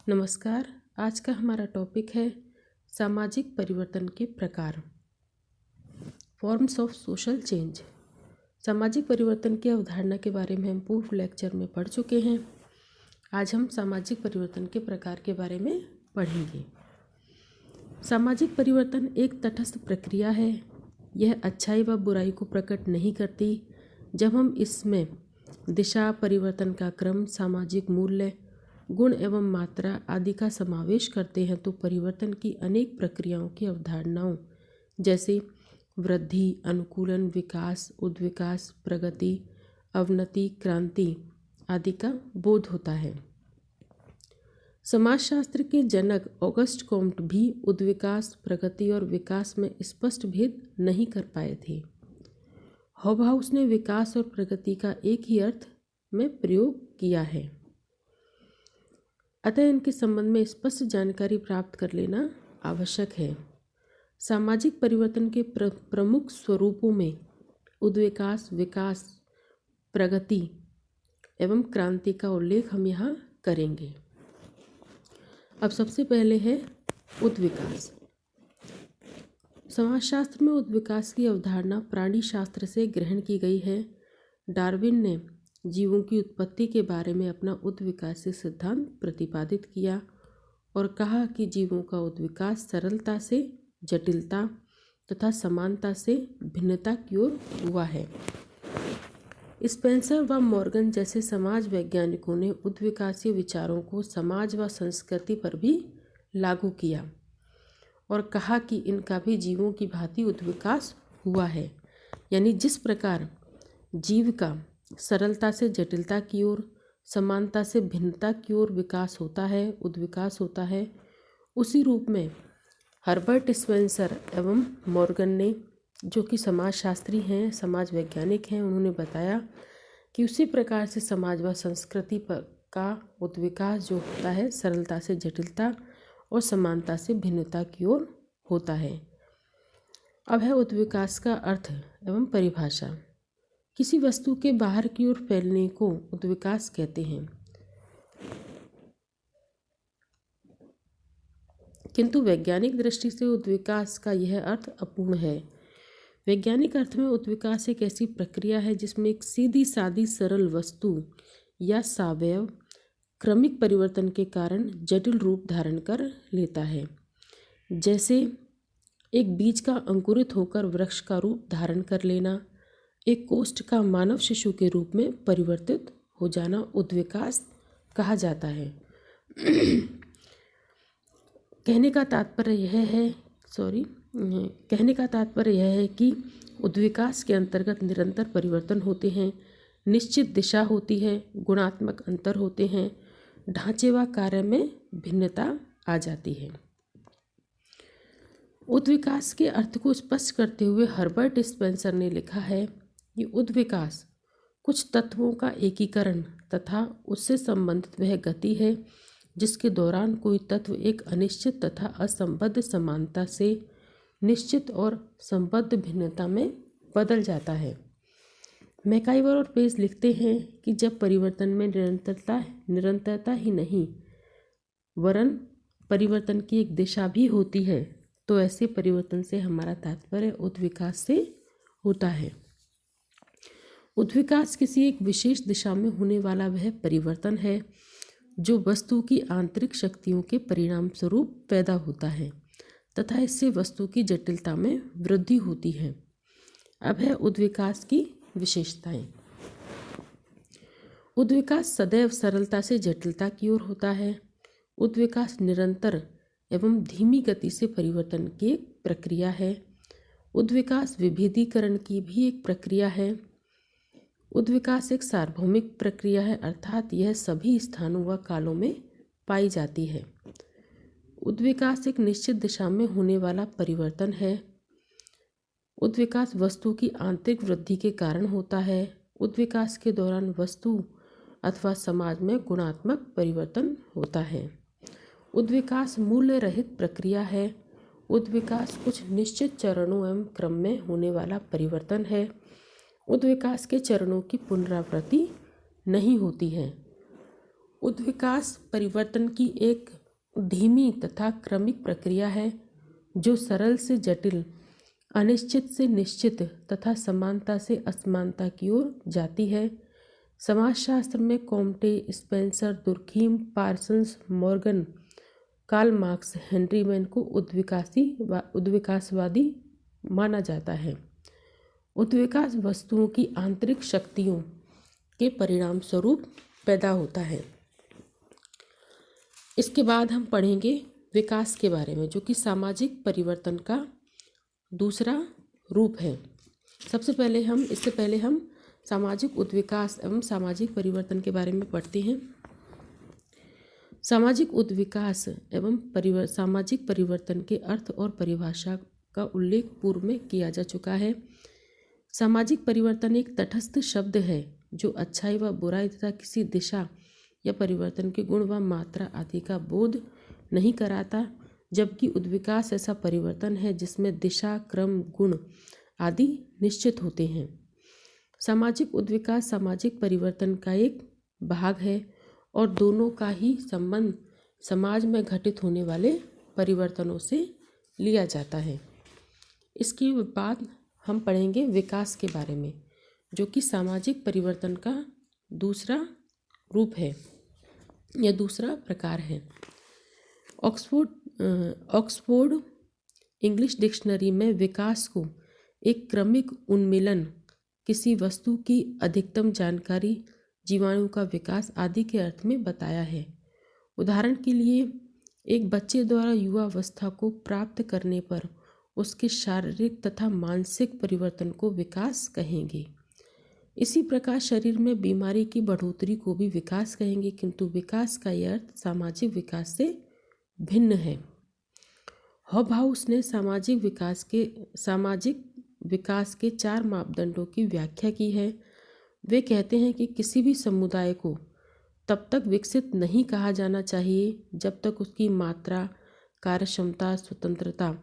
नमस्कार। आज का हमारा टॉपिक है सामाजिक परिवर्तन के प्रकार, फॉर्म्स ऑफ सोशल चेंज। सामाजिक परिवर्तन की अवधारणा के बारे में हम पूर्व लेक्चर में पढ़ चुके हैं। आज हम सामाजिक परिवर्तन के प्रकार के बारे में पढ़ेंगे। सामाजिक परिवर्तन एक तटस्थ प्रक्रिया है। यह अच्छाई व बुराई को प्रकट नहीं करती। जब हम इसमें दिशा, परिवर्तन का क्रम, सामाजिक मूल्य, गुण एवं मात्रा आदि का समावेश करते हैं तो परिवर्तन की अनेक प्रक्रियाओं की अवधारणाओं जैसे वृद्धि, अनुकूलन, विकास, उद्विकास, प्रगति, अवनति, क्रांति आदि का बोध होता है। समाजशास्त्र के जनक ऑगस्ट कॉम्ट भी उद्विकास, प्रगति और विकास में स्पष्ट भेद नहीं कर पाए थे। हॉबहाउस ने विकास और प्रगति का एक ही अर्थ में प्रयोग किया है। अतः इनके संबंध में स्पष्ट जानकारी प्राप्त कर लेना आवश्यक है। सामाजिक परिवर्तन के प्रमुख स्वरूपों में उद्विकास, विकास, प्रगति एवं क्रांति का उल्लेख हम यहाँ करेंगे। अब सबसे पहले है उद्विकास। समाजशास्त्र में उद्विकास की अवधारणा प्राणी शास्त्र से ग्रहण की गई है। डार्विन ने जीवों की उत्पत्ति के बारे में अपना उद्विकासीय सिद्धांत प्रतिपादित किया और कहा कि जीवों का उद्विकास सरलता से जटिलता तथा समानता से भिन्नता की ओर हुआ है। स्पेंसर व मॉर्गन जैसे समाज वैज्ञानिकों ने उद्विकासीय विचारों को समाज व संस्कृति पर भी लागू किया और कहा कि इनका भी जीवों की भांति उद्विकास हुआ है। यानी जिस प्रकार जीव का सरलता से जटिलता की ओर, समानता से भिन्नता की ओर विकास होता है, उद्विकास होता है, उसी रूप में हर्बर्ट स्पेंसर एवं मॉर्गन ने, जो कि समाजशास्त्री हैं, समाज वैज्ञानिक हैं, उन्होंने बताया कि उसी प्रकार से समाज व संस्कृति पर का उद्विकास जो होता है सरलता से जटिलता और समानता से भिन्नता की ओर होता है। अब है उद्विकास का अर्थ एवं परिभाषा। किसी वस्तु के बाहर की ओर फैलने को उद्विकास कहते हैं, किंतु वैज्ञानिक दृष्टि से उद्विकास का यह अर्थ अपूर्ण है। वैज्ञानिक अर्थ में उद्विकास एक ऐसी प्रक्रिया है जिसमें एक सीधी सादी सरल वस्तु या सावयव क्रमिक परिवर्तन के कारण जटिल रूप धारण कर लेता है। जैसे एक बीज का अंकुरित होकर वृक्ष का रूप धारण कर लेना, एक कोष्ठ का मानव शिशु के रूप में परिवर्तित हो जाना उद्विकास कहा जाता है। कहने का तात्पर्य यह है कि उद्विकास के अंतर्गत निरंतर परिवर्तन होते हैं, निश्चित दिशा होती है, गुणात्मक अंतर होते हैं, ढांचे व कार्य में भिन्नता आ जाती है। उद्विकास के अर्थ को स्पष्ट करते हुए हर्बर्ट स्पेंसर ने लिखा है कि उद्विकास कुछ तत्वों का एकीकरण तथा उससे संबंधित वह गति है जिसके दौरान कोई तत्व एक अनिश्चित तथा असंबद्ध समानता से निश्चित और संबद्ध भिन्नता में बदल जाता है। मैकाइवर और पेज लिखते हैं कि जब परिवर्तन में निरंतरता ही नहीं वरन परिवर्तन की एक दिशा भी होती है तो ऐसे परिवर्तन से हमारा तात्पर्य उद्विकास से होता है। उद्विकास किसी एक विशेष दिशा में होने वाला वह परिवर्तन है जो वस्तु की आंतरिक शक्तियों के परिणाम स्वरूप पैदा होता है तथा इससे वस्तु की जटिलता में वृद्धि होती है। अब है उद्विकास की विशेषताएं। उद्विकास सदैव सरलता से जटिलता की ओर होता है। उद्विकास निरंतर एवं धीमी गति से परिवर्तन की एक प्रक्रिया है। उद्विकास विभेदीकरण की भी एक प्रक्रिया है। उद्विकास एक सार्वभौमिक प्रक्रिया है, अर्थात यह सभी स्थानों व कालों में पाई जाती है। उद्विकास एक निश्चित दिशा में होने वाला परिवर्तन है। उद्विकास वस्तु की आंतरिक वृद्धि के कारण होता है। उद्विकास के दौरान वस्तु अथवा समाज में गुणात्मक परिवर्तन होता है। उद्विकास मूल्य रहित प्रक्रिया है। उद्विकास कुछ निश्चित चरणों एवं क्रम में होने वाला परिवर्तन है। उद्विकास के चरणों की पुनरावृत्ति नहीं होती है। उद्विकास परिवर्तन की एक धीमी तथा क्रमिक प्रक्रिया है जो सरल से जटिल, अनिश्चित से निश्चित तथा समानता से असमानता की ओर जाती है। समाजशास्त्र में Comte, Spencer, Durkheim, Parsons, Morgan, Karl Marx, Henry Maine को उद्विकासवादी माना जाता है। उद्विकास वस्तुओं की आंतरिक शक्तियों के परिणाम स्वरूप पैदा होता है। इसके बाद हम पढ़ेंगे विकास के बारे में, जो कि सामाजिक परिवर्तन का दूसरा रूप है। इससे पहले हम सामाजिक उद्विकास एवं सामाजिक परिवर्तन के बारे में पढ़ते हैं। सामाजिक उद्विकास एवं सामाजिक परिवर्तन के अर्थ और परिभाषा का उल्लेख पूर्व में किया जा चुका है। सामाजिक परिवर्तन एक तटस्थ शब्द है जो अच्छाई व बुराई तथा किसी दिशा या परिवर्तन के गुण व मात्रा आदि का बोध नहीं कराता, जबकि उद्विकास ऐसा परिवर्तन है जिसमें दिशा, क्रम, गुण आदि निश्चित होते हैं। सामाजिक उद्विकास सामाजिक परिवर्तन का एक भाग है और दोनों का ही संबंध समाज में घटित होने वाले परिवर्तनों से लिया जाता है। इसके बाद हम पढ़ेंगे विकास के बारे में, जो कि सामाजिक परिवर्तन का दूसरा रूप है या दूसरा प्रकार है। ऑक्सफोर्ड इंग्लिश डिक्शनरी में विकास को एक क्रमिक उन्मीलन, किसी वस्तु की अधिकतम जानकारी, जीवाणु का विकास आदि के अर्थ में बताया है। उदाहरण के लिए एक बच्चे द्वारा युवावस्था को प्राप्त करने पर उसके शारीरिक तथा मानसिक परिवर्तन को विकास कहेंगे। इसी प्रकार शरीर में बीमारी की बढ़ोतरी को भी विकास कहेंगे, किंतु विकास का यह अर्थ सामाजिक विकास से भिन्न है। हॉबहाउस ने सामाजिक विकास के 4 मापदंडों की व्याख्या की है। वे कहते हैं कि किसी भी समुदाय को तब तक विकसित नहीं कहा जाना चाहिए जब तक उसकी मात्रा, कार्यक्षमता, स्वतंत्रता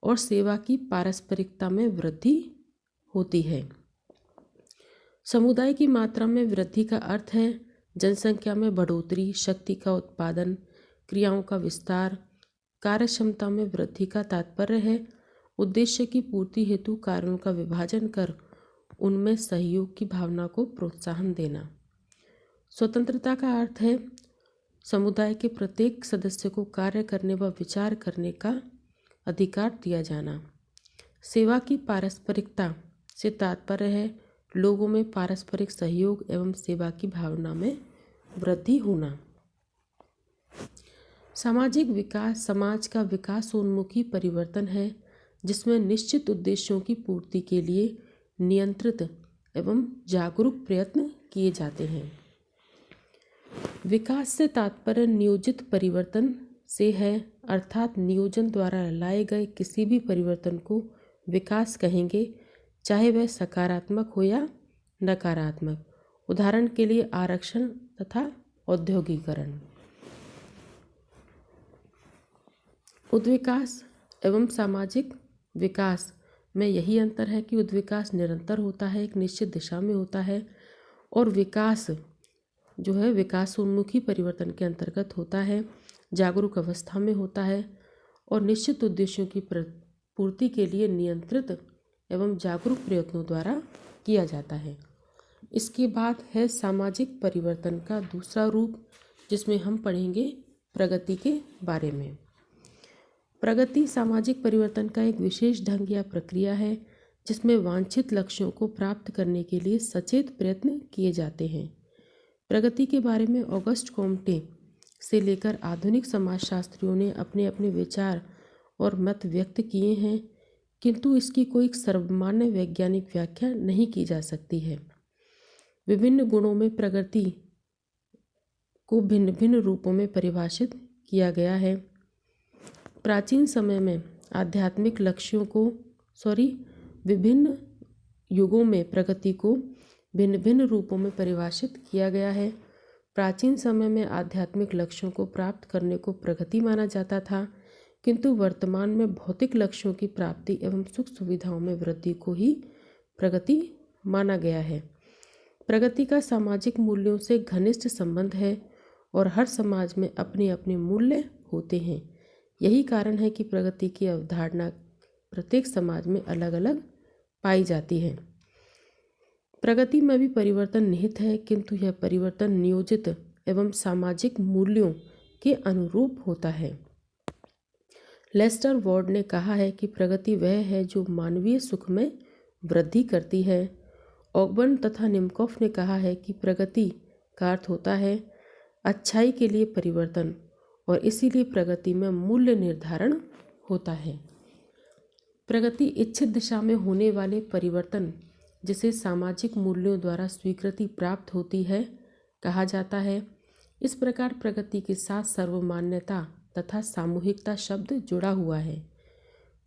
और सेवा की पारस्परिकता में वृद्धि होती है। समुदाय की मात्रा में वृद्धि का अर्थ है जनसंख्या में बढ़ोतरी, शक्ति का उत्पादन, क्रियाओं का विस्तार। कार्यक्षमता में वृद्धि का तात्पर्य है उद्देश्य की पूर्ति हेतु कार्यों का विभाजन कर उनमें सहयोग की भावना को प्रोत्साहन देना। स्वतंत्रता का अर्थ है समुदाय के प्रत्येक सदस्य को कार्य करने व विचार करने का अधिकार दिया जाना। सेवा की पारस्परिकता से तात्पर्य है लोगों में पारस्परिक सहयोग एवं सेवा की भावना में वृद्धि होना। सामाजिक विकास समाज का विकासोन्मुखी परिवर्तन है जिसमें निश्चित उद्देश्यों की पूर्ति के लिए नियंत्रित एवं जागरूक प्रयत्न किए जाते हैं। विकास से तात्पर्य नियोजित परिवर्तन से है, अर्थात नियोजन द्वारा लाए गए किसी भी परिवर्तन को विकास कहेंगे, चाहे वह सकारात्मक हो या नकारात्मक। उदाहरण के लिए आरक्षण तथा औद्योगिकरण। उद्विकास एवं सामाजिक विकास में यही अंतर है कि उद्विकास निरंतर होता है, एक निश्चित दिशा में होता है, और विकास जो है विकासोन्मुखी परिवर्तन के अंतर्गत होता है, जागरूक अवस्था में होता है और निश्चित उद्देश्यों की पूर्ति के लिए नियंत्रित एवं जागरूक प्रयत्नों द्वारा किया जाता है। इसके बाद है सामाजिक परिवर्तन का दूसरा रूप, जिसमें हम पढ़ेंगे प्रगति के बारे में। प्रगति सामाजिक परिवर्तन का एक विशेष ढंग या प्रक्रिया है जिसमें वांछित लक्ष्यों को प्राप्त करने के लिए सचेत प्रयत्न किए जाते हैं। प्रगति के बारे में ऑगस्ट कॉम्टे से लेकर आधुनिक समाजशास्त्रियों ने अपने अपने विचार और मत व्यक्त किए हैं, किंतु इसकी कोई सर्वमान्य वैज्ञानिक व्याख्या नहीं की जा सकती है। विभिन्न गुणों में प्रगति को भिन्न भिन्न रूपों में परिभाषित किया गया है। प्राचीन समय में आध्यात्मिक लक्ष्यों को विभिन्न युगों में प्रगति को भिन्न भिन्न रूपों में परिभाषित किया गया है। प्राचीन समय में आध्यात्मिक लक्ष्यों को प्राप्त करने को प्रगति माना जाता था, किंतु वर्तमान में भौतिक लक्ष्यों की प्राप्ति एवं सुख सुविधाओं में वृद्धि को ही प्रगति माना गया है। प्रगति का सामाजिक मूल्यों से घनिष्ठ संबंध है और हर समाज में अपने अपने मूल्य होते हैं। यही कारण है कि प्रगति की अवधारणा प्रत्येक समाज में अलग अलग पाई जाती है। प्रगति में भी परिवर्तन निहित है, किंतु यह परिवर्तन नियोजित एवं सामाजिक मूल्यों के अनुरूप होता है। लेस्टर वॉर्ड ने कहा है कि प्रगति वह है जो मानवीय सुख में वृद्धि करती है। ऑगबर्न तथा निमकॉफ ने कहा है कि प्रगति का अर्थ होता है अच्छाई के लिए परिवर्तन, और इसीलिए प्रगति में मूल्य निर्धारण होता है। प्रगति इच्छित दिशा में होने वाले परिवर्तन, जिसे सामाजिक मूल्यों द्वारा स्वीकृति प्राप्त होती है, कहा जाता है। इस प्रकार प्रगति के साथ सर्वमान्यता तथा सामूहिकता शब्द जुड़ा हुआ है।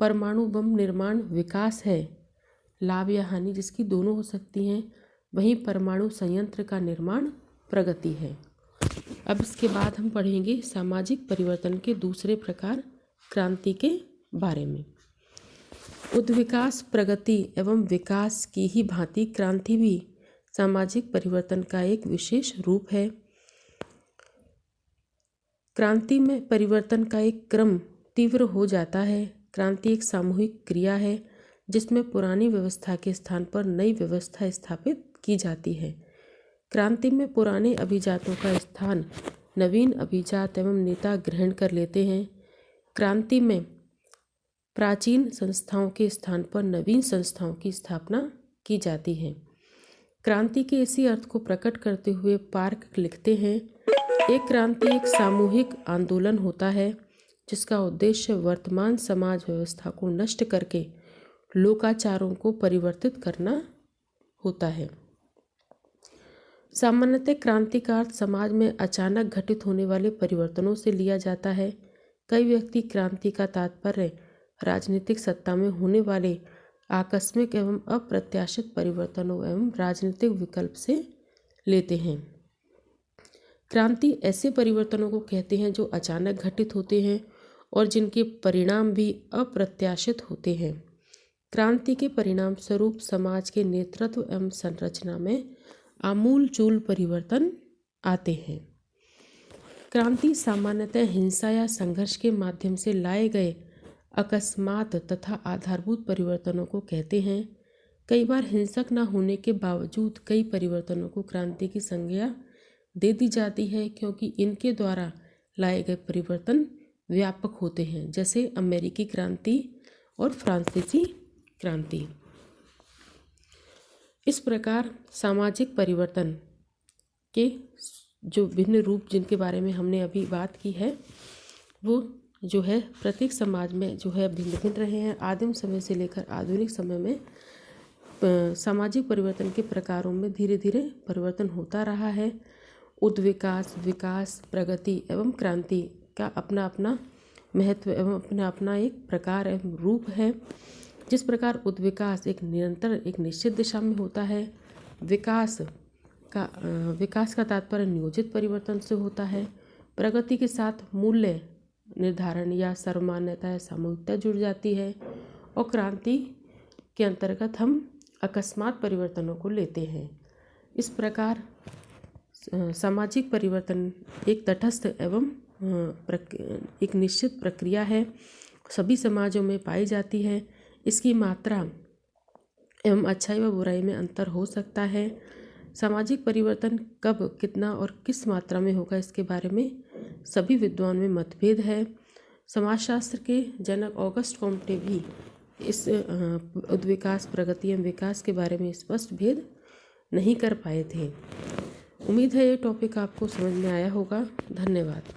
परमाणु बम निर्माण विकास है, लाभ या हानि जिसकी दोनों हो सकती हैं, वहीं परमाणु संयंत्र का निर्माण प्रगति है। अब इसके बाद हम पढ़ेंगे सामाजिक परिवर्तन के दूसरे प्रकार क्रांति के बारे में। उद्विकास प्रगति एवं विकास की ही भांति क्रांति भी सामाजिक परिवर्तन का एक विशेष रूप है। क्रांति में परिवर्तन का एक क्रम तीव्र हो जाता है। क्रांति एक सामूहिक क्रिया है जिसमें पुरानी व्यवस्था के स्थान पर नई व्यवस्था स्थापित की जाती है। क्रांति में पुराने अभिजातों का स्थान नवीन अभिजात एवं नेता ग्रहण कर लेते हैं। क्रांति में प्राचीन संस्थाओं के स्थान पर नवीन संस्थाओं की स्थापना की जाती है। क्रांति के इसी अर्थ को प्रकट करते हुए पार्क लिखते हैं, एक क्रांति एक सामूहिक आंदोलन होता है जिसका उद्देश्य वर्तमान समाज व्यवस्था को नष्ट करके लोकाचारों को परिवर्तित करना होता है। सामान्यतः क्रांति का अर्थ समाज में अचानक घटित होने वाले परिवर्तनों से लिया जाता है। कई व्यक्ति क्रांति का तात्पर्य राजनीतिक सत्ता में होने वाले आकस्मिक एवं अप्रत्याशित परिवर्तनों एवं राजनीतिक विकल्प से लेते हैं। क्रांति ऐसे परिवर्तनों को कहते हैं जो अचानक घटित होते हैं और जिनके परिणाम भी अप्रत्याशित होते हैं। क्रांति के परिणाम स्वरूप समाज के नेतृत्व एवं संरचना में आमूल चूल परिवर्तन आते हैं। क्रांति सामान्यतः हिंसा या संघर्ष के माध्यम से लाए गए अकस्मात तथा आधारभूत परिवर्तनों को कहते हैं। कई बार हिंसक न होने के बावजूद कई परिवर्तनों को क्रांति की संज्ञा दे दी जाती है, क्योंकि इनके द्वारा लाए गए परिवर्तन व्यापक होते हैं, जैसे अमेरिकी क्रांति और फ्रांसीसी क्रांति। इस प्रकार सामाजिक परिवर्तन के जो भिन्न रूप जिनके बारे में हमने अभी बात की है, वो जो है प्रत्येक समाज में जो है भिन्न भिन्न रहे हैं। आदिम समय से लेकर आधुनिक समय में सामाजिक परिवर्तन के प्रकारों में धीरे धीरे परिवर्तन होता रहा है। उद्विकास, विकास, प्रगति एवं क्रांति का अपना अपना महत्व एवं अपना अपना एक प्रकार एवं रूप है। जिस प्रकार उद्विकास एक निरंतर एक निश्चित दिशा में होता है, विकास का तात्पर्य नियोजित परिवर्तन से होता है। प्रगति के साथ मूल्य निर्धारण या सर्वमान्यता या सामूहिकता जुड़ जाती है, और क्रांति के अंतर्गत हम अकस्मात परिवर्तनों को लेते हैं। इस प्रकार सामाजिक परिवर्तन एक तटस्थ एवं एक निश्चित प्रक्रिया है, सभी समाजों में पाई जाती है। इसकी मात्रा एवं अच्छाई व बुराई में अंतर हो सकता है। सामाजिक परिवर्तन कब, कितना और किस मात्रा में होगा, इसके बारे में सभी विद्वान में मतभेद है। समाजशास्त्र के जनक ऑगस्ट कॉम्टे भी इस उद्विकास, प्रगति एवं विकास के बारे में स्पष्ट भेद नहीं कर पाए थे। उम्मीद है ये टॉपिक आपको समझ में आया होगा। धन्यवाद।